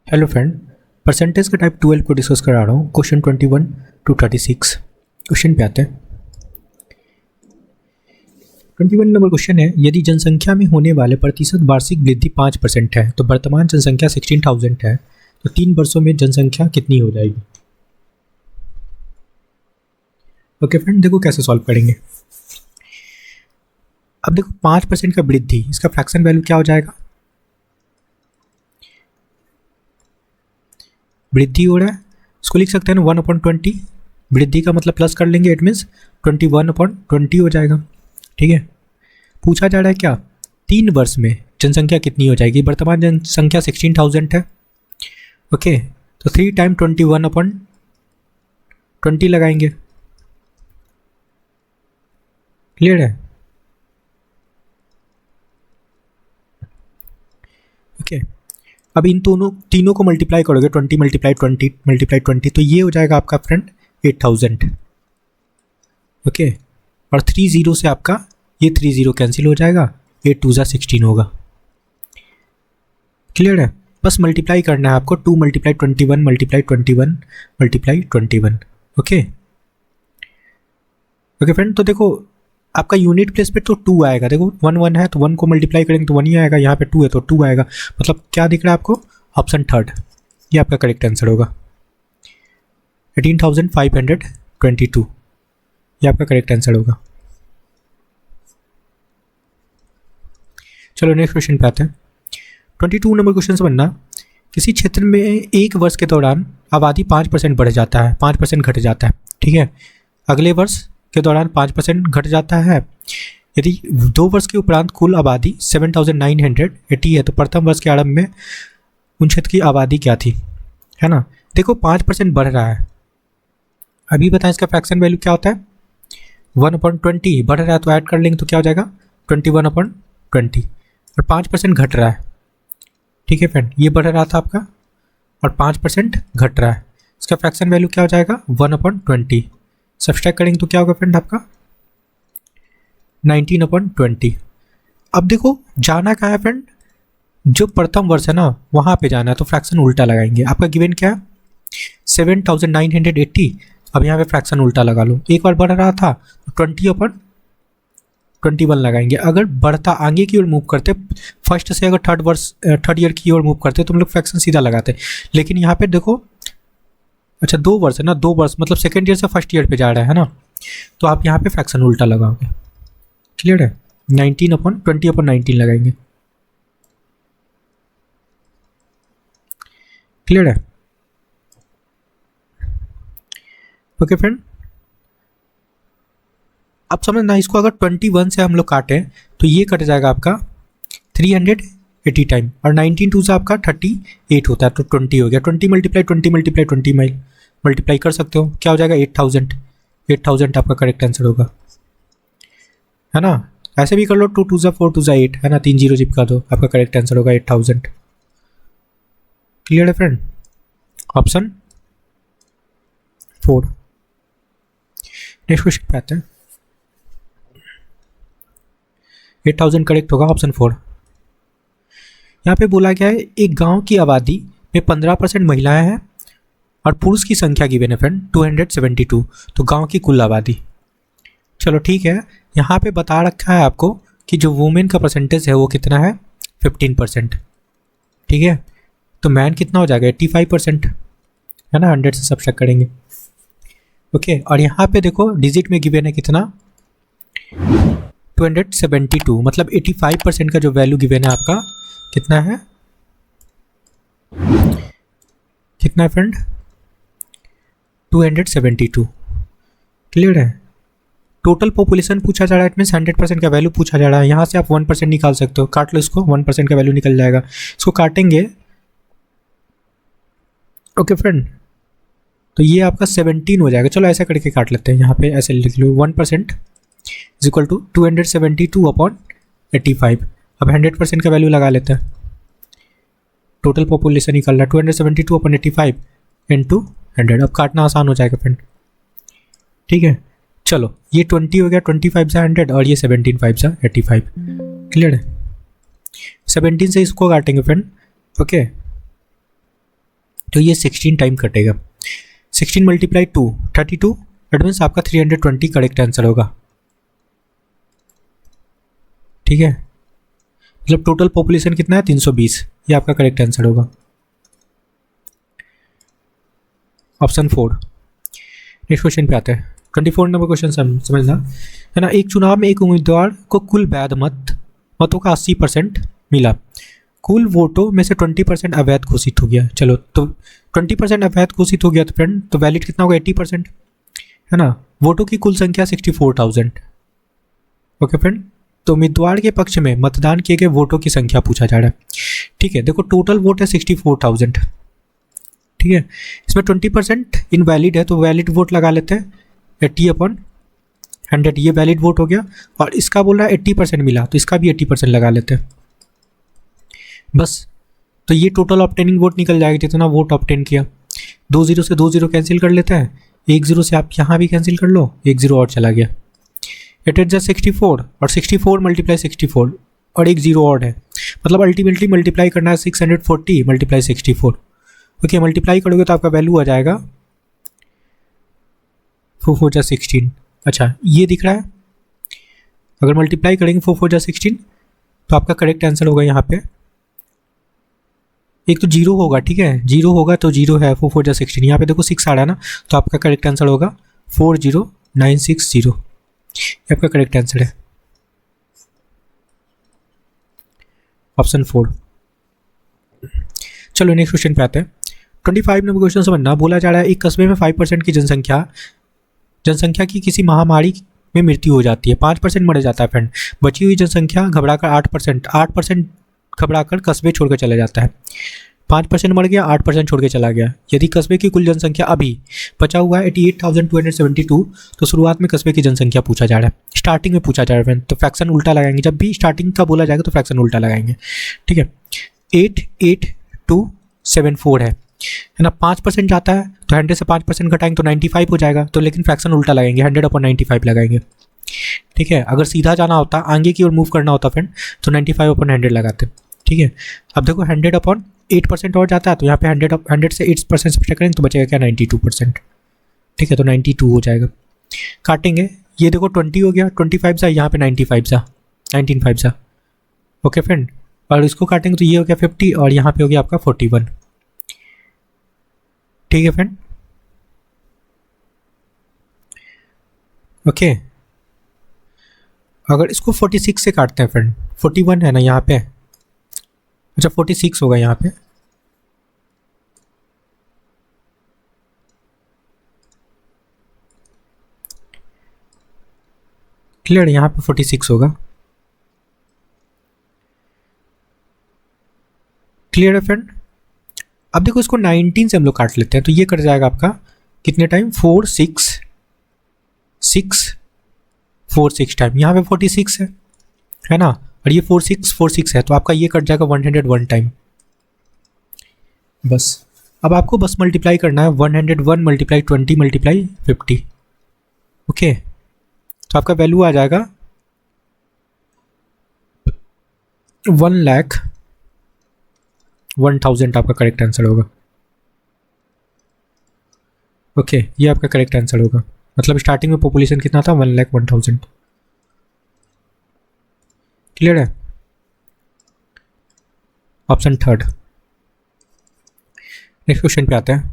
Hello friend, percentage का type 12 को discuss करा रहा हूँ। क्वेश्चन 21 to 36 क्वेश्चन पे आते हैं। 21 नंबर क्वेश्चन है, यदि जनसंख्या में होने वाले प्रतिशत वार्षिक वृद्धि 5% है तो वर्तमान जनसंख्या 16,000 है, तो 3 वर्षों में जनसंख्या कितनी हो जाएगी। ओके फ्रेंड, देखो कैसे सॉल्व करेंगे। अब देखो 5% का वृद्धि, इसका फ्रैक्शन वैल्यू क्या हो जाएगा। वृद्धि हो रहा है, इसको लिख सकते हैं ना 1/20। वृद्धि का मतलब प्लस कर लेंगे, इट मीन्स 21/20 हो जाएगा। ठीक है, पूछा जा रहा है क्या, 3 वर्ष में जनसंख्या कितनी हो जाएगी। वर्तमान जनसंख्या 16,000 है। ओके, तो 3 टाइम 21/20 लगाएंगे। क्लियर है। ओके, अब इन तीनों को मल्टीप्लाई करोगे, 20 × 20 × 20, तो ये हो जाएगा आपका फ्रेंड 8,000। ओके, और 30 से आपका ये 30 कैंसिल हो जाएगा, 8 2 16 होगा। क्लियर है, बस मल्टीप्लाई करना है आपको, 2 × 21 × 21 × 21। ओके ओके फ्रेंड, तो देखो आपका यूनिट प्लेस पे तो 2 आएगा। देखो 1 1 है तो 1 को मल्टीप्लाई करेंगे तो 1 ही आएगा, यहाँ पे 2 है तो 2 आएगा। मतलब क्या दिख रहा है आपको, ऑप्शन थर्ड, ये आपका करेक्ट आंसर होगा। 18,522 ये आपका करेक्ट आंसर होगा। चलो नेक्स्ट क्वेश्चन पे आते हैं। 22 नंबर क्वेश्चन से बनना, किसी क्षेत्र में एक वर्ष के दौरान आबादी 5% बढ़ जाता है, 5% घट जाता है। ठीक है, अगले वर्ष के दौरान 5% घट जाता है। यदि 2 वर्ष के उपरांत कुल आबादी 7,980 है तो प्रथम वर्ष के आरंभ में उन क्षेत्र की आबादी क्या थी, है ना। देखो 5% बढ़ रहा है, अभी बताएं इसका फ्रैक्शन वैल्यू क्या होता है, 1/20। बढ़ रहा है तो ऐड कर लेंगे तो क्या हो जाएगा 21/20, और 5% घट रहा है। ठीक है फ्रेंड, ये बढ़ रहा था आपका और 5% घट रहा है, इसका फ्रैक्शन वैल्यू क्या हो जाएगा 1/20। सब्सट्रैक्ट करेंगे तो क्या होगा फ्रेंड आपका 19/20। अब देखो जाना कहाँ है फ्रेंड, जो प्रथम वर्ष है ना वहाँ पे जाना है, तो फ्रैक्शन उल्टा लगाएंगे। आपका गिवन क्या है 7,980, अब यहाँ पे फ्रैक्शन उल्टा लगा लो। एक बार बढ़ रहा था 20/21 लगाएंगे। अगर बढ़ता आगे की ओर मूव करते, फर्स्ट से अगर थर्ड ईयर की ओर मूव करते तो हम लोग फ्रैक्शन सीधा लगाते, लेकिन यहाँ पे देखो अच्छा 2 वर्ष है ना, 2 वर्ष मतलब सेकेंड ईयर से फर्स्ट ईयर पे जा रहा है ना, तो आप यहाँ पे फ्रैक्शन उल्टा लगाओगे। क्लियर है, 19/20/19 लगाएंगे। क्लियर है। ओके फ्रेंड, अब समझना, इसको अगर 21 से हम लोग काटें तो ये कट जाएगा आपका 380 टाइम, और 19 2 से आपका 38 होता है, तो 20 हो गया। 20 × 20 मल्टीप्लाई कर सकते हो, क्या हो जाएगा 8,000 आपका करेक्ट आंसर होगा, है ना। ऐसे भी कर लो, 2 2 4 2 8, है ना, 3 0 चिपका दो, आपका करेक्ट आंसर होगा 8,000। क्लियर है फ्रेंड, ऑप्शन 4। नेक्स्ट क्वेश्चन पे आते हैं। 8,000 करेक्ट होगा, ऑप्शन 4। यहाँ पे बोला गया है एक गांव की आबादी में 15% महिलाएं हैं और पुरुष की संख्या गिवन है फ्रेंड 272, तो गांव की कुल आबादी। चलो ठीक है, यहाँ पे बता रखा है आपको कि जो वुमेन का परसेंटेज है वो कितना है 15%। ठीक है, तो मैन कितना हो जाएगा 85%, है ना, 100 से सब्ट्रैक्ट करेंगे। ओके, और यहाँ पे देखो डिजिट में गिवन है कितना 272, मतलब 85% का जो वैल्यू गिवन है आपका कितना है, कितना है फ्रेंड 272। क्लियर है, टोटल पॉपुलेशन पूछा जा रहा है, इट मीन्स 100% का वैल्यू पूछा जा रहा है। यहाँ से आप 1% निकाल सकते हो, काट लो इसको, 1% का वैल्यू निकल जाएगा। इसको काटेंगे, ओके फ्रेंड, तो ये आपका 17 हो जाएगा। चलो ऐसा करके काट लेते हैं, यहाँ पे ऐसे लिख लो 1% इज इक्वल टू 272/85। अब 100% का वैल्यू लगा लेते हैं, टोटल पॉपुलेशन निकल रहा है 272/85 इंटू 100। अब काटना आसान हो जाएगा फ्रेंड। ठीक है, चलो ये 20 हो गया, 25 से 100 और ये 17 5 से 85। क्लियर है, 17 से इसको काटेंगे फ्रेंड। ओके, तो ये 16 टाइम कटेगा। 16 मल्टीप्लाई 2 32, दैट मीन्स आपका 320 करेक्ट आंसर होगा। ठीक है, मतलब टोटल पॉपुलेशन कितना है 320, ये आपका करेक्ट आंसर होगा। ऑप्शन 4। नेक्स्ट क्वेश्चन पे आते हैं। 24 नंबर क्वेश्चन समझना है ना। एक चुनाव में एक उम्मीदवार को कुल वैध मतों का 80% मिला, कुल वोटों में से 20% अवैध घोषित हो गया। चलो, तो 20% अवैध घोषित हो गया तो फ्रेंड तो वैलिड कितना होगा 80%, है ना। वोटों की कुल संख्या 64,000। ओके फ्रेंड, तो उम्मीदवार के पक्ष में मतदान किए गए वोटों की संख्या पूछा जा रहा है। ठीक है, देखो टोटल वोट है 64,000। ठीक है, इसमें 20% इनवैलिड है, तो वैलिड वोट लगा लेते हैं 80/100, ये वैलिड वोट हो गया। और इसका बोल रहा है 80% मिला, तो इसका भी 80% लगा लेते हैं बस। तो ये टोटल ऑब्टेनिंग वोट निकल जाएगा, जितना वोट ऑब्टेन किया। 2 0 से 2 0 कैंसिल कर लेते हैं, 1 0 से आप यहाँ भी कैंसिल कर लो, 1 0 और चला गया। इट इज जस्ट 64, और 64 मल्टीप्लाई 64 और 1 0 और है, मतलब अल्टीमेटली मल्टीप्लाई करना है 640 मल्टीप्लाई 64। ओके, मल्टीप्लाई करोगे तो आपका वैल्यू आ जाएगा 4 4 जा 16। अच्छा, ये दिख रहा है, अगर मल्टीप्लाई करेंगे 4 4 जा 16 तो आपका करेक्ट आंसर होगा यहाँ पे। एक तो जीरो होगा, ठीक है, जीरो होगा तो जीरो है, 4 4 जा 16। यहाँ पे देखो 6 आ रहा है ना, तो आपका करेक्ट आंसर होगा 40960, ये आपका करेक्ट आंसर है, ऑप्शन 4। चलो नेक्स्ट क्वेश्चन पे आते हैं। 25 नंबर क्वेश्चन समझना। बोला जा रहा है एक कस्बे में 5% की जनसंख्या की किसी महामारी में मृत्यु हो जाती है, 5% मर जाता है फ्रेंड। बची हुई जनसंख्या घबराकर 8% घबराकर कस्बे छोड़कर चला जाता है। 5% मर गया, 8% छोड़ के चला गया। यदि कस्बे की कुल जनसंख्या अभी बचा हुआ है 88,272, तो शुरुआत में कस्बे की जनसंख्या पूछा जा रहा है, स्टार्टिंग में पूछा जा रहा है फ्रेंड, तो फ्रैक्शन उल्टा लगाएंगे। जब भी स्टार्टिंग का बोला जाएगा तो फ्रैक्शन उल्टा लगाएंगे। ठीक है, 88274 है ना। 5% जाता है तो 100 से 5% घटाएंगे तो 95 हो जाएगा, तो लेकिन फ्रैक्शन उल्टा लगाएंगे, 100/95 लगाएंगे। ठीक है, अगर सीधा जाना होता, आगे की ओर मूव करना होता फ्रेंड, तो 95/100 लगाते। ठीक है, अब देखो 100/8% और जाता है, तो यहाँ पे 100 से 8% सब्ट्रैक्ट करेंगे तो बचेगा क्या 92%। ठीक है, तो 92 हो जाएगा। काटेंगे, ये देखो 20 हो गया, 25 सा, यहाँ पे 95 सा, 19 सा। ओके फ्रेंड, और इसको काटेंगे तो ये हो गया 50, और यहाँ पे हो गया आपका 41। ठीक है फ्रेंड, ओके। अगर इसको 46 से काटते हैं फ्रेंड, 41 है ना यहाँ पे, अच्छा 46 होगा यहाँ पे। क्लियर, यहाँ पे 46 होगा। क्लियर है फ्रेंड। अब देखो इसको 19 से हम लोग काट लेते हैं, तो ये कट जाएगा आपका कितने टाइम, 4 6 4 6 टाइम। यहाँ पे 46 है ना, और ये 4 6 है, तो आपका ये कट जाएगा 101 टाइम बस। अब आपको बस मल्टीप्लाई करना है 101 मल्टीप्लाई 20 मल्टीप्लाई 50। ओके, तो आपका वैल्यू आ जाएगा 1,01,000, आपका करेक्ट आंसर होगा। ओके, ये आपका करेक्ट आंसर होगा, मतलब स्टार्टिंग में पॉपुलेशन कितना था 1,01,000। क्लियर है, ऑप्शन 3। नेक्स्ट क्वेश्चन पे आते हैं।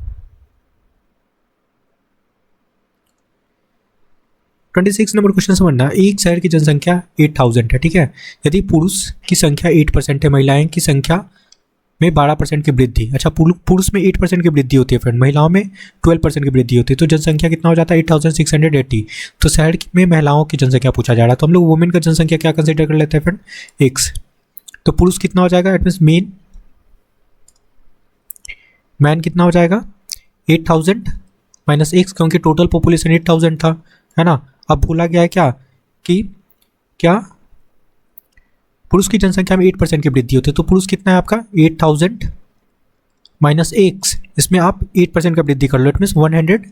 26 नंबर क्वेश्चन समझना। एक शहर की जनसंख्या 8,000 है, ठीक है। यदि पुरुष की संख्या 8% है, महिलाएं की संख्या में 12% की वृद्धि, अच्छा पुरुष में 8% की वृद्धि होती है फ्रेंड, महिलाओं में 12% की वृद्धि होती है, तो जनसंख्या कितना हो जाता है 8,680। तो शहर में महिलाओं की जनसंख्या पूछा जा रहा है, तो हम लोग वुमेन का जनसंख्या क्या कंसिडर कर लेते हैं फ्रेंड, एक्स। तो पुरुष कितना हो जाएगा, इट मीन्स मैन कितना हो जाएगा 8,000 माइनस एक्स, क्योंकि टोटल पॉपुलेशन 8,000 था, है ना। अब बोला गया है क्या कि क्या पुरुष की जनसंख्या में 8% की वृद्धि होती है, तो पुरुष कितना है आपका 8,000 माइनस एक्स, इसमें आप 8% का वृद्धि कर लो, इट मीन्स 100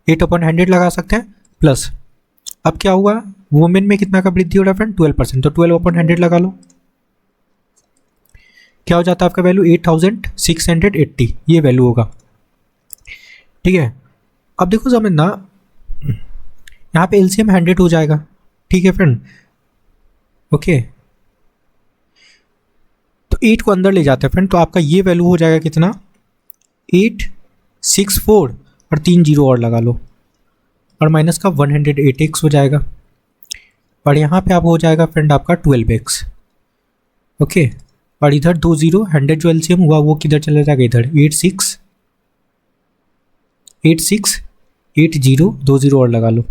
8/100 लगा सकते हैं प्लस। अब क्या हुआ, वुमेन में कितना का वृद्धि हो रहा है फ्रेंड 12%, तो 12/100 लगा लो, क्या हो जाता है आपका वैल्यू 8680, ये वैल्यू होगा। ठीक है, अब देखो समझना, यहाँ पे एलसीएम 100 हो जाएगा। ठीक है फ्रेंड, ओके, तो 8 को अंदर ले जाते हैं फ्रेंड, तो आपका ये वैल्यू हो जाएगा कितना, 864 और 3 जीरो और लगा लो, और माइनस का 108x हो जाएगा, और यहाँ पे आप हो जाएगा फ्रेंड आपका 12x। ओके, और इधर 2 जीरो, 100 जो एलसीएम हुआ वो किधर चला जाएगा, इधर 8680, 2 जीरो और लगा लो।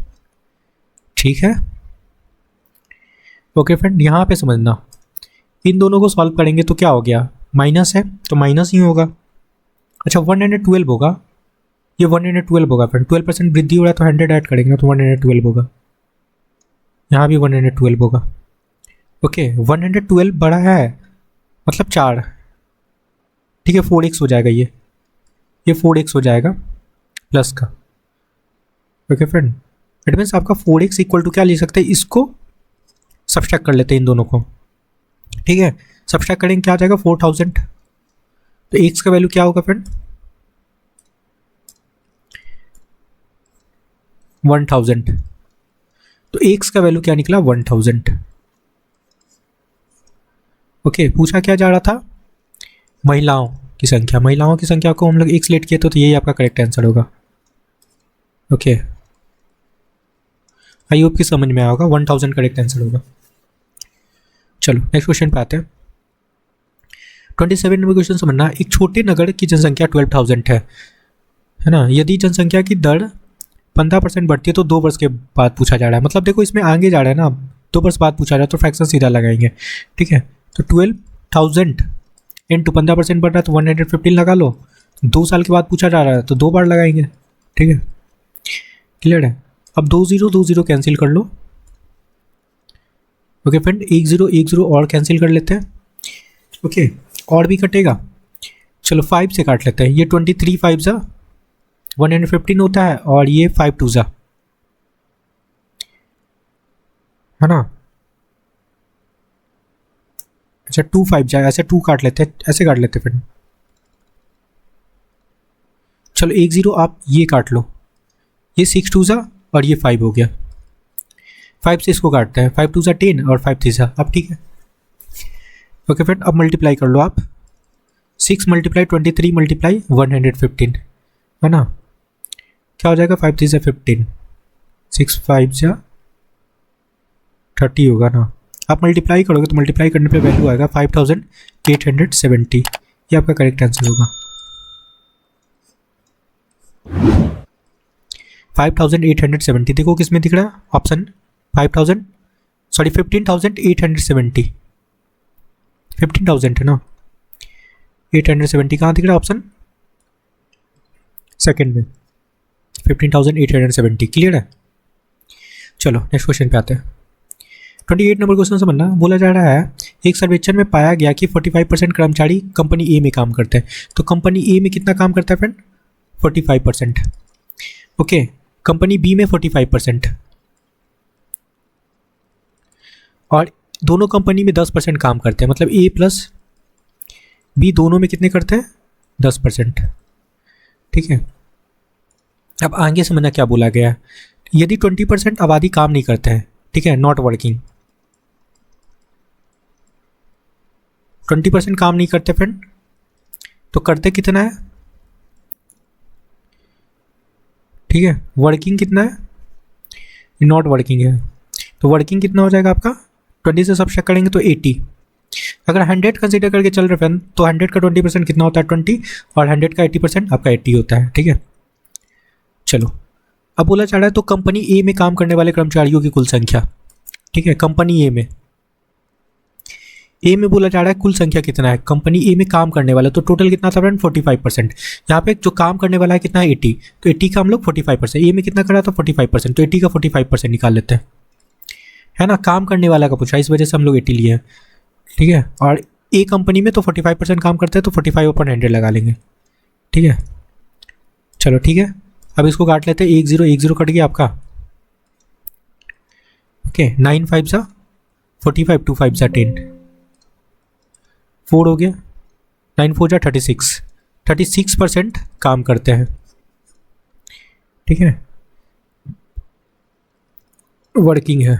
ठीक है, ओके फ्रेंड, यहाँ पे समझना, इन दोनों को सॉल्व करेंगे तो क्या हो गया, माइनस है तो माइनस ही होगा। अच्छा 112 होगा, ये 112 होगा फ्रेंड, 12% वृद्धि हो रहा है तो 100 ऐड करेंगे तो 112 होगा, यहाँ भी 112 होगा। ओके, 112 बड़ा है मतलब 4, ठीक है, 4x हो जाएगा, ये 4x हो जाएगा प्लस का। ओके फ्रेंड, इट मीन्स आपका 4x इक्वल टू क्या ले सकते हैं, इसको सब्सट्रैक्ट कर लेते हैं इन दोनों को। ठीक है, सब्सट्रैक्ट करेंगे क्या आ जाएगा, 4000, तो x का वैल्यू क्या होगा फ्रेंड, 1000, तो x का वैल्यू क्या निकला, 1000। ओके, पूछा क्या जा रहा था, महिलाओं की संख्या, महिलाओं की संख्या को हम लोग x लेट किए तो यही आपका करेक्ट आंसर होगा। ओके, आई होप कि समझ में आया होगा, 1000 करेक्ट आंसर होगा। चलो नेक्स्ट क्वेश्चन पे आते हैं। 27 नंबर क्वेश्चन समझना, एक छोटे नगर की जनसंख्या 12,000 है ना, यदि जनसंख्या की दर 15% बढ़ती है तो 2 वर्ष के बाद पूछा जा रहा है, मतलब देखो इसमें आगे जा रहा है ना, 2 वर्ष बाद पूछा जा रहा है तो फ्रैक्शन सीधा लगाएंगे। ठीक है, तो 12,000 इंटू 15% बढ़ रहा है तो 115 लगा लो, 2 साल के बाद पूछा जा रहा है तो 2 बार लगाएंगे। ठीक है, क्लियर है। अब 2 0 कैंसिल कर लो। ओके फ्रेंड, 1 0 और कैंसिल कर लेते हैं। ओके, और भी कटेगा, चलो 5 से काट लेते हैं, ये 23 5 जा 115 होता है, और ये 5 2 जा, है ना। अच्छा 2 5 जाए, ऐसे 2 काट लेते हैं, ऐसे काट लेते हैं फ्रेंड। चलो 1 0 आप ये काट लो, ये 6 2 जा और ये 5 हो गया, 5 से इसको काटते हैं, 5 2 जा 10 और 5 3 जा, अब ठीक है। ओके फ्रेंड, अब मल्टीप्लाई कर लो आप, 6 मल्टीप्लाई 23 मल्टीप्लाई 115, है ना, क्या हो जाएगा, 5 3 जा 15, 6 5 जा 30 होगा ना। आप मल्टीप्लाई करोगे तो मल्टीप्लाई करने पे वैल्यू आएगा 5870, ये आपका करेक्ट आंसर होगा। 5870 देखो किस में दिख रहा है, ऑप्शन 15,870, 15,000 है ना, 870 कहाँ दिख रहा है, ऑप्शन सेकेंड में, 15,870, क्लियर है। चलो नेक्स्ट क्वेश्चन पे आते हैं। 28 नंबर क्वेश्चन समझना, बोला जा रहा है एक सर्वेक्षण में पाया गया कि 45% कर्मचारी कंपनी ए में काम करते हैं, तो कंपनी ए में कितना काम करता है फ्रेंड, 45%। ओके, कंपनी बी में 45%, और दोनों कंपनी में 10% काम करते हैं, मतलब ए प्लस बी दोनों में कितने करते हैं, 10%। ठीक है, अब आगे समझना क्या बोला गया है, यदि 20% आबादी काम नहीं करते हैं, ठीक है, नॉट वर्किंग, 20% काम नहीं करते फ्रेंड, तो करते कितना है, ठीक है, वर्किंग कितना है, नॉट वर्किंग है, तो वर्किंग कितना हो जाएगा आपका, 20 से सब्ट्रैक्ट करेंगे तो 80। अगर 100 कंसीडर करके चल रहे फ्रेंड तो 100 का 20% कितना होता है, 20, और 100 का 80% आपका 80 होता है। ठीक है, चलो अब बोला जा रहा है तो कंपनी ए में काम करने वाले कर्मचारियों की कुल संख्या, ठीक है, कंपनी ए में बोला जा रहा है कुल संख्या कितना है, कंपनी ए में काम करने वाला, तो टोटल कितना था फ्रेंड, 45%। यहाँ पे जो काम करने वाला है कितना है, 80, तो 80 का हम लोग 45%, ए में कितना करा था 45%, तो 80 का 45% निकाल लेते हैं, है ना, काम करने वाला का पूछा, इस वजह से हम लोग 80 लिए हैं। ठीक है, और ए कंपनी में तो 45% काम करते हैं तो 45/100 लगा लेंगे। ठीक है, चलो ठीक है, अब इसको काट लेते हैं, 1 0 कट गया आपका। ओके, 9 5 जा 45, 2 5 जा 10, 4 हो गया, 9 4 जा 36, 36% काम करते हैं, ठीक है, वर्किंग है,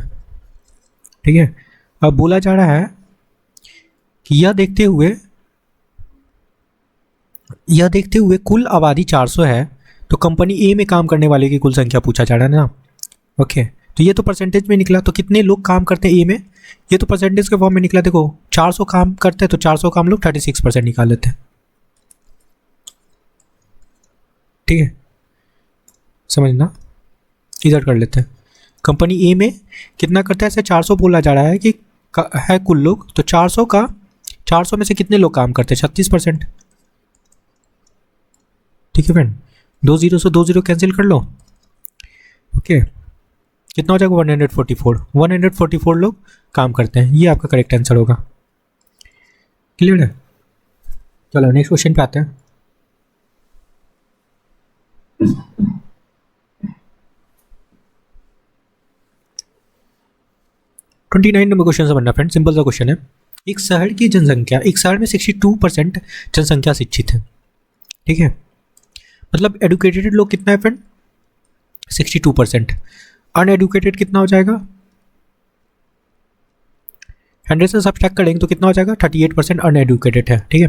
ठीक है। अब बोला जा रहा है कि यह देखते हुए कुल आबादी 400 है, तो कंपनी ए में काम करने वाले की कुल संख्या पूछा जा रहा है ना। ओके, तो ये तो परसेंटेज में निकला, तो कितने लोग काम करते हैं ए में, ये तो परसेंटेज के फॉर्म में निकला। देखो 400 काम करते हैं तो 400 का हम लोग 36% निकाल लेते हैं, ठीक है, समझना, इधर कर लेते हैं। कंपनी ए में कितना करता है, ऐसे 400 बोला जा रहा है कि है कुल लोग, तो 400 में से कितने लोग काम करते हैं, 36%, ठीक है फ्रेंड। 2 0 से 2 0 कैंसिल कर लो। ओके, कितना हो जाएगा 144 लोग काम करते हैं, ये आपका करेक्ट आंसर होगा। क्लियर है। चलो नेक्स्ट क्वेश्चन पे आते हैं। ट्वेंटी 29 नंबर क्वेश्चन से बनना फ्रेंड, सिंपल सा क्वेश्चन है। एक शहर में 62% जनसंख्या शिक्षित है, ठीक है, मतलब एडुकेटेड लोग कितना है फ्रेंड, 62%। अनएडुकेटेड कितना हो जाएगा, 100 से सब्ट्रैक्ट करेंगे तो कितना हो जाएगा, 38% अनएडुकेटेड है, ठीक है।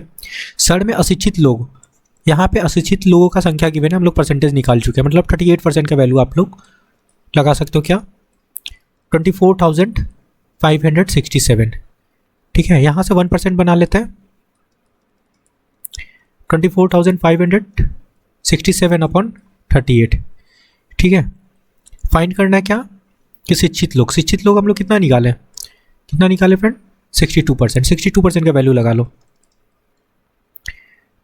शहर में अशिक्षित लोग, यहाँ पे अशिक्षित लोगों का संख्या की हम लोग परसेंटेज निकाल चुके हैं, मतलब 38% का वैल्यू आप लोग लगा सकते हो क्या, 24,567, ठीक है। यहाँ से 1% बना लेते हैं, 24,567 अपॉन 38, ठीक है। फाइंड करना है क्या कि शिक्षित लोग हम लोग कितना निकाले फ्रेंड, 62% का वैल्यू लगा लो,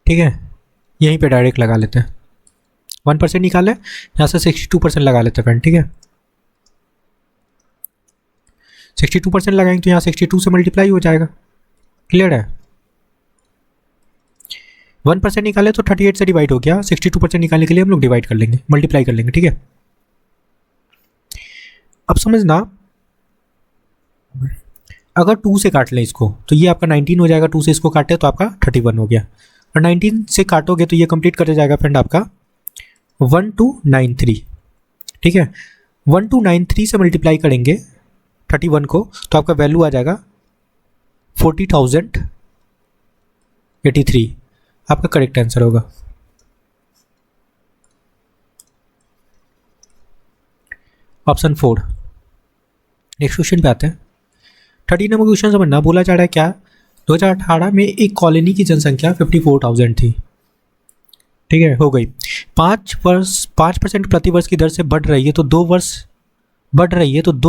ठीक है। यहीं पे डायरेक्ट लगा लेते हैं, 1% निकाले, यहाँ से 62% लगा लेते हैं फ्रेंड, ठीक है। 62% लगाएंगे तो यहाँ 62 से मल्टीप्लाई हो जाएगा, क्लियर है। 1% निकाले तो 38 से डिवाइड हो गया, 62% निकालने के लिए हम लोग डिवाइड कर लेंगे, मल्टीप्लाई कर लेंगे, ठीक है। अब समझना, अगर 2 से काट लें इसको तो ये आपका 19 हो जाएगा, 2 से इसको काटे तो आपका 31 हो गया, और 19 से काटोगे तो ये कंप्लीट कर जाएगा फ्रेंड आपका 1293, ठीक है। 1293 से मल्टीप्लाई करेंगे 31 को तो आपका वैल्यू आ जाएगा 40,083, आपका करेक्ट आंसर होगा। ऑप्शन 4। नेक्स्ट क्वेश्चन पे आते हैं। 30 नंबर क्वेश्चन समझना, बोला जा रहा है क्या, 2018 में एक कॉलोनी की जनसंख्या 54,000 थी, ठीक है, हो गई 5% प्रति वर्ष की दर से बढ़ रही है, तो 2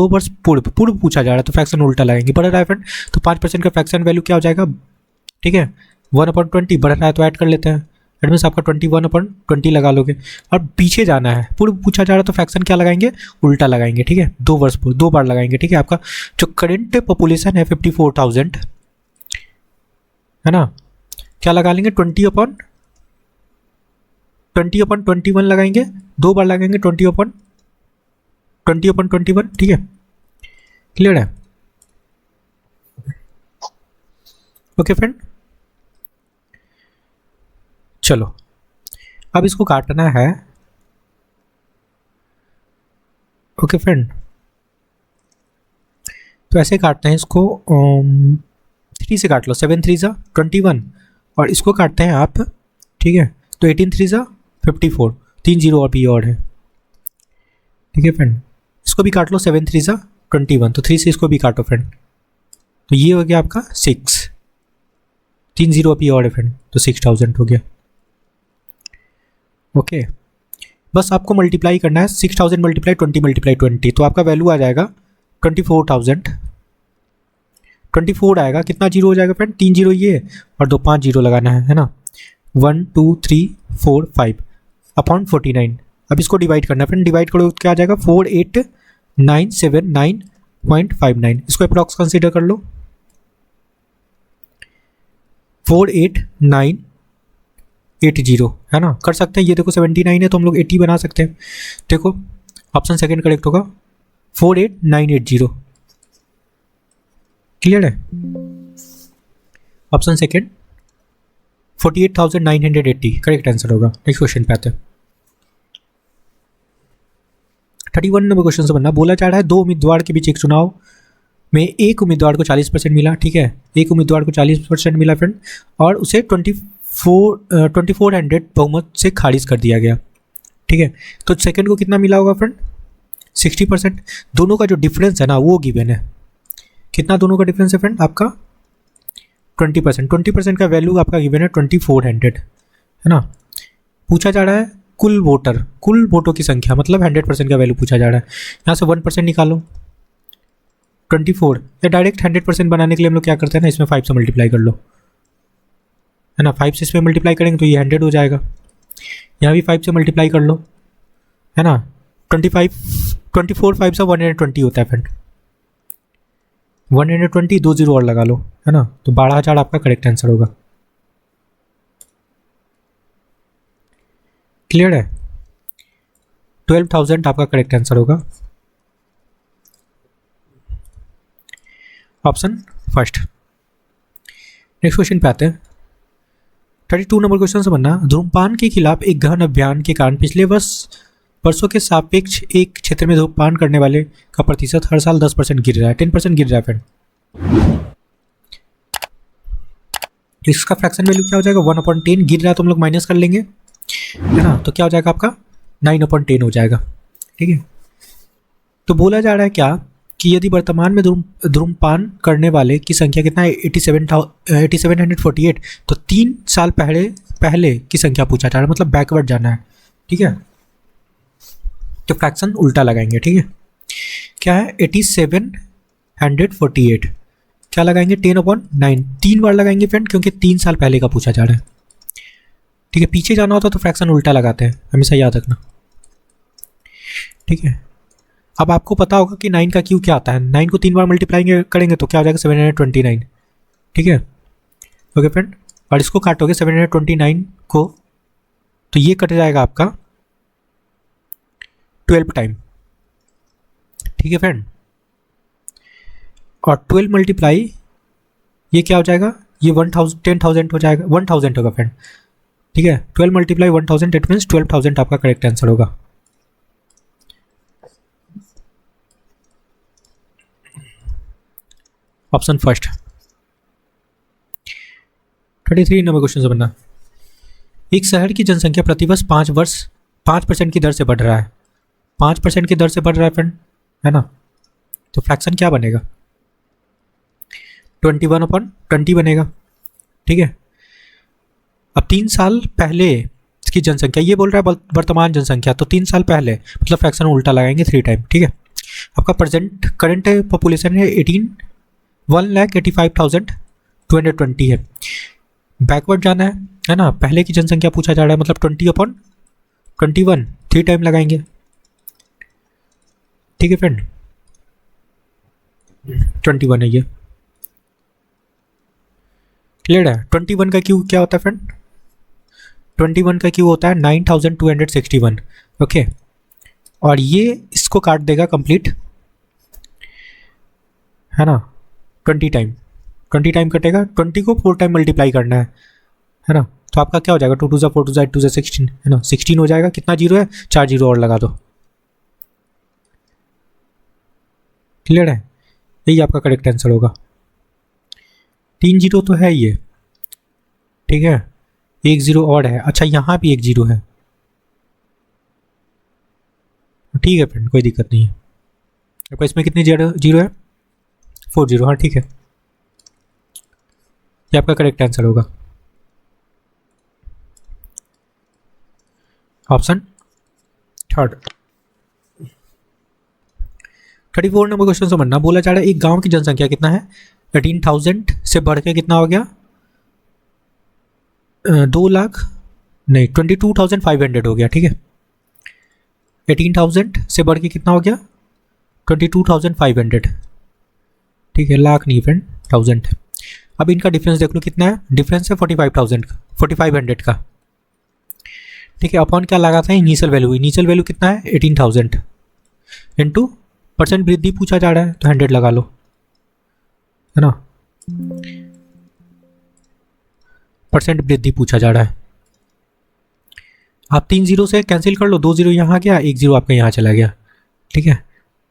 वर्ष पूर्व पूछा जा रहा है, तो फ्रैक्शन उल्टा लगाएंगे। बढ़ रहा है फ्रेंड तो 5% का फ्रैक्शन वैल्यू क्या हो जाएगा, ठीक है, 1/20। बढ़ रहा है तो ऐड कर लेते हैं, एट मीन्स आपका 21/20 लगा लोगे। और पीछे जाना है, पूर्व पूछा जा रहा है तो फ्रैक्शन क्या लगाएंगे, उल्टा लगाएंगे, ठीक है, 2 वर्ष पूर्व 2 बार लगाएंगे, ठीक है। आपका जो करेंट पॉपुलेशन है 54,000 है ना, क्या लगा लेंगे 20/21 लगाएंगे, 2 बार लगाएंगे 20/21, ठीक है, क्लियर है। ओके फ्रेंड, चलो अब इसको काटना है। ओके फ्रेंड, तो ऐसे काटते हैं इसको, 3 से काट लो, 7 3 जा 21, और इसको काटते हैं आप, ठीक है, तो 18 3 जा 54, 3 0 और भी और है, ठीक है फ्रेंड। इसको भी काट लो, 7 3 जा 21, तो 3 से इसको भी काटो फ्रेंड, तो ये हो गया आपका 6, 3 0 अभी और है फ्रेंड, तो 6000 हो गया। ओके, बस आपको मल्टीप्लाई करना है, 6000 मल्टीप्लाई 20 तो आपका वैल्यू आ जाएगा 24,024 आएगा। कितना जीरो हो जाएगा फ्रेंड, 3 जीरो ये और 2 5 जीरो लगाना है ना, 1 2 3 4 5 अपॉन 49। अब इसको डिवाइड करना है फ्रेंड, डिवाइड करो क्या आ जाएगा 48,979.59। इसको अप्रॉक्स कंसीडर कर लो, 48,980 है ना, कर सकते हैं। ये देखो 79 है तो हम लोग 80 बना सकते हैं। देखो ऑप्शन सेकंड करेक्ट होगा, 48,980, क्लियर है। ऑप्शन सेकंड 48,980 करेक्ट आंसर होगा। नेक्स्ट क्वेश्चन पे आते हैं। 31 नंबर क्वेश्चन से बनना बोला जा रहा है दो उम्मीदवार के बीच एक चुनाव में एक उम्मीदवार को 40% मिला, ठीक है, एक उम्मीदवार को 40% मिला फ्रेंड, और उसे 2400 बहुमत से खारिज कर दिया गया, ठीक है। तो सेकंड को कितना मिला होगा फ्रेंड? 60%। दोनों का जो डिफरेंस है ना वो गिवन है। कितना दोनों का डिफरेंस है फ्रेंड? आपका 20%। 20% का वैल्यू आपका गिवन है 2400, है ना। पूछा जा रहा है कुल वोटों की संख्या, मतलब 100% का वैल्यू पूछा जा रहा है। यहाँ से 1% निकालो, 24, या डायरेक्ट 100% बनाने के लिए हम लोग क्या करते हैं ना, इसमें 5 से मल्टीप्लाई कर लो, है ना। 5 से इसमें मल्टीप्लाई करेंगे तो ये 100 हो जाएगा। यहाँ भी 5 से मल्टीप्लाई कर लो, है ना। 24 5 से 120 होता है फ्रेंड। 120, 2 0 और लगा लो, है ना। तो 12,000 आपका करेक्ट आंसर होगा। क्लियर है? 12,000 आपका करेक्ट आंसर होगा। Option first. नेक्स्ट क्वेश्चन पे आते हैं। 32 नंबर क्वेश्चन से बनना धूम्रपान के खिलाफ एक गहन अभियान के कारण पिछले वर्षों के सापेक्ष एक क्षेत्र में धूम्रपान करने वाले का प्रतिशत हर साल 10% गिर रहा है, 10% गिर रहा है फ्रेंड। इसका फ्रैक्शन वैल्यू क्या हो जाएगा? 1/10 गिर रहा है तो हम लोग माइनस कर लेंगे, है ना। तो क्या हो जाएगा आपका? 9/10 हो जाएगा, ठीक है। तो बोला जा रहा है क्या कि यदि वर्तमान में धूम्रपान करने वाले की संख्या कितना है? 8748, तो 3 साल पहले की संख्या पूछा जा रहा है, मतलब बैकवर्ड जाना है, ठीक है। तो फ्रैक्शन उल्टा लगाएंगे, ठीक है। क्या है? 8748, क्या लगाएंगे? 10/9, 3 बार लगाएंगे फ्रेंड, क्योंकि 3 साल पहले का पूछा जा रहा है, ठीक है। पीछे जाना होता तो फ्रैक्शन उल्टा लगाते हैं, हमेशा याद रखना, ठीक है। अब आपको पता होगा कि 9 का क्यू क्या आता है। 9 को 3 बार मल्टीप्लाई करेंगे तो क्या हो जाएगा? 729, ठीक है। ओके फ्रेंड, और इसको काटोगे 729 को, तो ये कट जाएगा आपका 12 टाइम, ठीक है फ्रेंड। और 12 मल्टीप्लाई ये क्या हो जाएगा? ये 10,000 हो जाएगा, 1000 होगा फ्रेंड, ठीक है। 12 मल्टीप्लाई 1000, डेट मीन्स 12,000 आपका करेक्ट आंसर होगा। Option first. 33 नंबर क्वेश्चन से बनना एक शहर की जनसंख्या प्रतिवर्ष 5% की दर से बढ़ रहा है, 5% की दर से बढ़ रहा है फ्रेंड, है ना। तो फ्रैक्शन क्या बनेगा? 21/20 बनेगा, ठीक है। अब 3 साल पहले इसकी जनसंख्या, ये बोल रहा है वर्तमान जनसंख्या, तो 3 साल पहले मतलब फ्रैक्शन उल्टा लगाएंगे 3 टाइम, ठीक है। आपका करंट पॉपुलेशन है 1,85,220 है। बैकवर्ड जाना है ना। पहले की जनसंख्या पूछा जा रहा है, मतलब 20/21, 3 टाइम लगाएंगे, ठीक है फ्रेंड। 21 है ये, क्लियर है। 21 का क्यू क्या होता है फ्रेंड? 21 का क्यू होता है 9,261, ओके। और ये इसको काट देगा कंप्लीट, है ना। 20 टाइम कटेगा, 20 को 4 टाइम मल्टीप्लाई करना है ना। तो आपका क्या हो जाएगा? 2 2 4 2 8 2 16, है ना। 16 हो जाएगा। कितना जीरो है? 4 जीरो और लगा दो, क्लियर है। यही आपका करेक्ट आंसर होगा। 3 जीरो तो है ये, ठीक है। 1 जीरो और है। अच्छा, यहाँ भी 1 जीरो है, ठीक है फ्रेंड, कोई दिक्कत नहीं है। आपका इसमें कितनी जीरो है? 4 जीरो, हाँ ठीक है। ये आपका करेक्ट आंसर होगा। Option third. 34 नंबर क्वेश्चन समझना बोला जा रहा है एक गांव की जनसंख्या कितना है? 18,000 से बढ़ के कितना हो गया? 2 लाख नहीं, 22,500 हो गया, ठीक है। 18,000 से बढ़ के कितना हो गया? 22,500, ठीक है। लाख नहीं फ्रेंड, 1000 है। अब इनका डिफरेंस देख लो कितना है। डिफरेंस है 45,000 का, ठीक है। अपॉन क्या लगाता है? इनिशियल वैल्यू कितना है? 18,000 इंटू परसेंट वृद्धि पूछा जा रहा है, तो 100 लगा लो, है ना। परसेंट वृद्धि पूछा जा रहा है। आप 3 जीरो से कैंसिल कर लो, 2 जीरो यहाँ गया, 1 जीरो आपका यहाँ चला गया, ठीक है।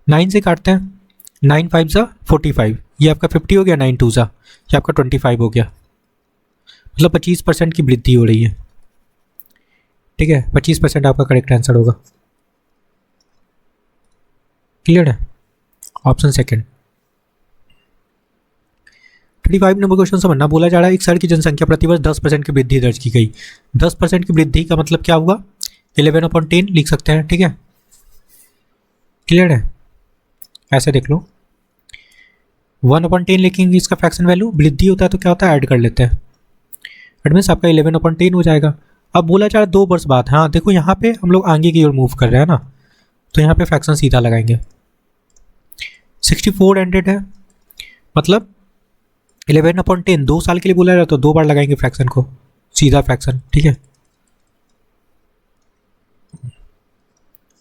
9 से काटते हैं, 9 5 सा 45, ये आपका 50 हो गया, 9 2 सा ये आपका 25 हो गया, मतलब 25% की वृद्धि हो रही है, ठीक है। 25% आपका करेक्ट आंसर होगा। क्लियर है? Option second. 35 नंबर क्वेश्चन समझना, बोला जा रहा है एक शहर की जनसंख्या प्रतिवर्ष 10% की वृद्धि दर्ज की गई। 10% की वृद्धि का मतलब क्या हुआ? 11/10 लिख सकते हैं, ठीक है। क्लियर है? ऐसे देख लो, 1/10 लिखेंगे, इसका फ्रैक्शन वैल्यू वृद्धि होता है तो क्या होता है, ऐड कर लेते हैं, इट मीन्स आपका 11/10 हो जाएगा। अब बोला जा रहा है 2 वर्ष बाद, हाँ देखो यहाँ पे हम लोग आगे की ओर मूव कर रहे हैं ना, तो यहाँ पे फ्रैक्शन सीधा लगाएंगे। 6400 है, मतलब 11/10 2 साल के लिए बोला जा रहा है तो 2 बार लगाएंगे फ्रैक्शन को, सीधा फ्रैक्शन, ठीक है।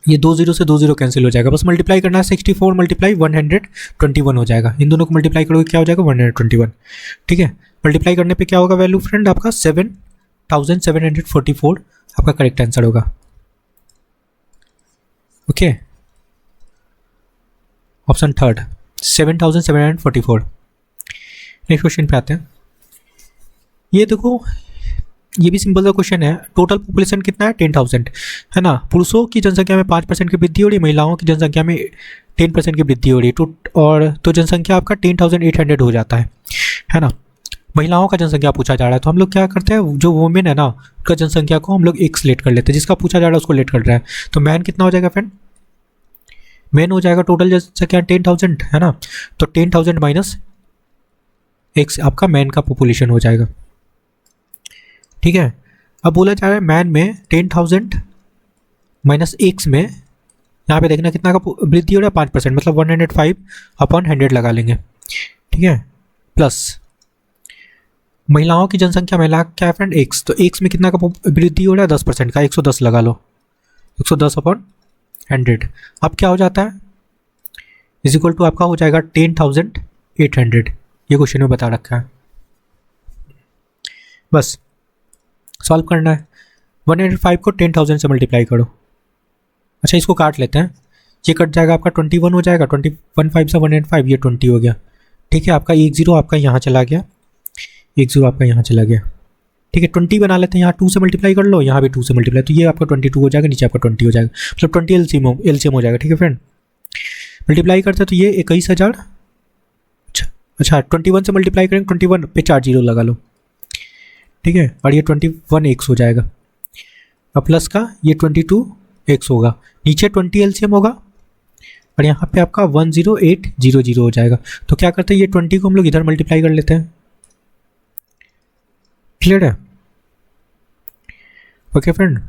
ये 2 जीरो से 2 जीरो कैंसिल हो जाएगा, बस मल्टीप्लाई करना है। 64 मल्टीप्लाई 121 हो जाएगा, इन दोनों को मल्टीप्लाई करोगे क्या हो जाएगा, 121, ठीक है। मल्टीप्लाई करने पे क्या होगा वैल्यू फ्रेंड आपका 7744 आपका करेक्ट आंसर होगा। Okay, option third 7744। Next question पे आते हैं। ये देखो, ये भी सिंपल सा क्वेश्चन है। टोटल पॉपुलेशन कितना है, 10,000 है ना। पुरुषों की जनसंख्या में 5% की वृद्धि हो रही है, महिलाओं की जनसंख्या में 10% की वृद्धि हो रही है, और तो जनसंख्या आपका 10,800 हो जाता है ना। महिलाओं का जनसंख्या पूछा जा रहा है तो हम लोग क्या करते हैं, जो वुमेन है ना उसका जनसंख्या को हम लोग एक लेट कर लेते हैं, जिसका पूछा जा रहा है उसको लेट कर रहा है। तो मैन कितना हो जाएगा फ्रेंड, मैन हो जाएगा टोटल जनसंख्या 10,000 है ना, तो 10,000 माइनस एक्स आपका मैन का पॉपुलेशन हो जाएगा, ठीक है। अब बोला जा रहा है मैन में 10,000 माइनस एक्स में, यहाँ पे देखना कितना का वृद्धि हो रहा है, 5%, मतलब 105/100 लगा लेंगे, ठीक है। प्लस महिलाओं की जनसंख्या, महिला क्या है फ्रेंड, एक्स, तो एक्स में कितना का वृद्धि हो रहा है, 10% का, 110 लगा लो, 110/100। अब क्या हो जाता है, इज इक्वल टू आपका हो जाएगा 10,800। ये क्वेश्चन में बता रखा है, बस सॉल्व करना है। 105 को 10,000 से मल्टीप्लाई करो। अच्छा, इसको काट लेते हैं, ये कट जाएगा आपका 21 हो जाएगा, 21 से 105 ये 20 हो गया, ठीक है। आपका 1 जीरो आपका यहाँ चला गया, 1 जीरो आपका यहाँ चला गया, ठीक है। 20 बना लेते हैं, यहाँ 2 से मल्टीप्लाई कर लो, यहाँ भी 2 से मल्टीप्लाई, तो ये आपका 22 हो जाएगा, नीचे आपका 20 हो जाएगा, मतलब 20 एलसीएम हो जाएगा, ठीक है फ्रेंड। मल्टीप्लाई करते हैं तो ये 21,000, अच्छा 21 से मल्टीप्लाई करेंगे, 21 पे 4 जीरो लगा लो, ठीक है, और ये 21x हो जाएगा। अब प्लस का ये 22x होगा, नीचे 20 एलसीएम होगा, और यहाँ पे आपका 10800 हो जाएगा। तो क्या करते हैं, ये 20 को हम लोग इधर मल्टीप्लाई कर लेते हैं। क्लियर है? ओके फ्रेंड,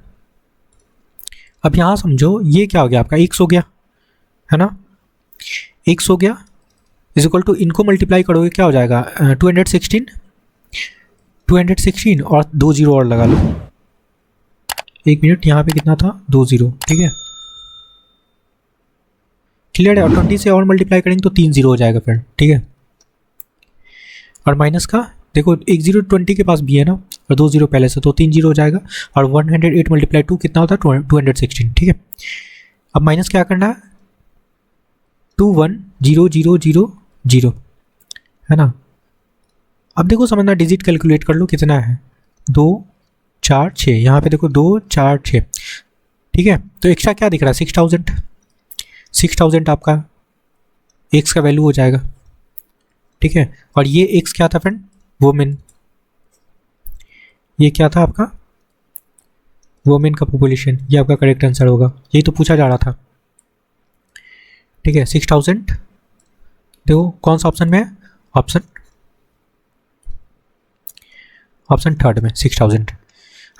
अब यहाँ समझो ये क्या हो गया आपका, x हो गया है ना, x हो गया, इज इक्वल टू इनको मल्टीप्लाई करोगे क्या हो जाएगा, 216 और 2 जीरो और लगा लो। 1 मिनट, यहाँ पे कितना था, 2 जीरो, ठीक है। क्लियर है? और 20 से और मल्टीप्लाई करेंगे तो 3 जीरो हो जाएगा फ्रेंड, ठीक है। और माइनस का देखो, 1 जीरो 20 के पास भी है ना, और 2 जीरो पहले से, तो 3 जीरो हो जाएगा, और 108 मल्टीप्लाई 2 कितना होता है, 216, ठीक है। अब माइनस क्या करना है, 210000 है ना। अब देखो समझना, डिजिट कैलकुलेट कर लो कितना है, 2 4 6, यहाँ पे देखो 2 4 6, ठीक है। तो एक्स्ट्रा क्या दिख रहा है, 6,000 आपका एक्स का वैल्यू हो जाएगा, ठीक है। और ये एक्स क्या था फ्रेंड, वुमेन, ये क्या था आपका, वुमेन का पॉपुलेशन, ये आपका करेक्ट आंसर होगा, यही तो पूछा जा रहा था, ठीक है। 6,000 देखो कौन सा ऑप्शन में है, ऑप्शन थर्ड में 6,000।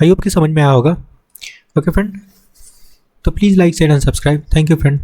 आई होप कि समझ में आया होगा। ओके फ्रेंड, तो please like share and subscribe. Thank you friend.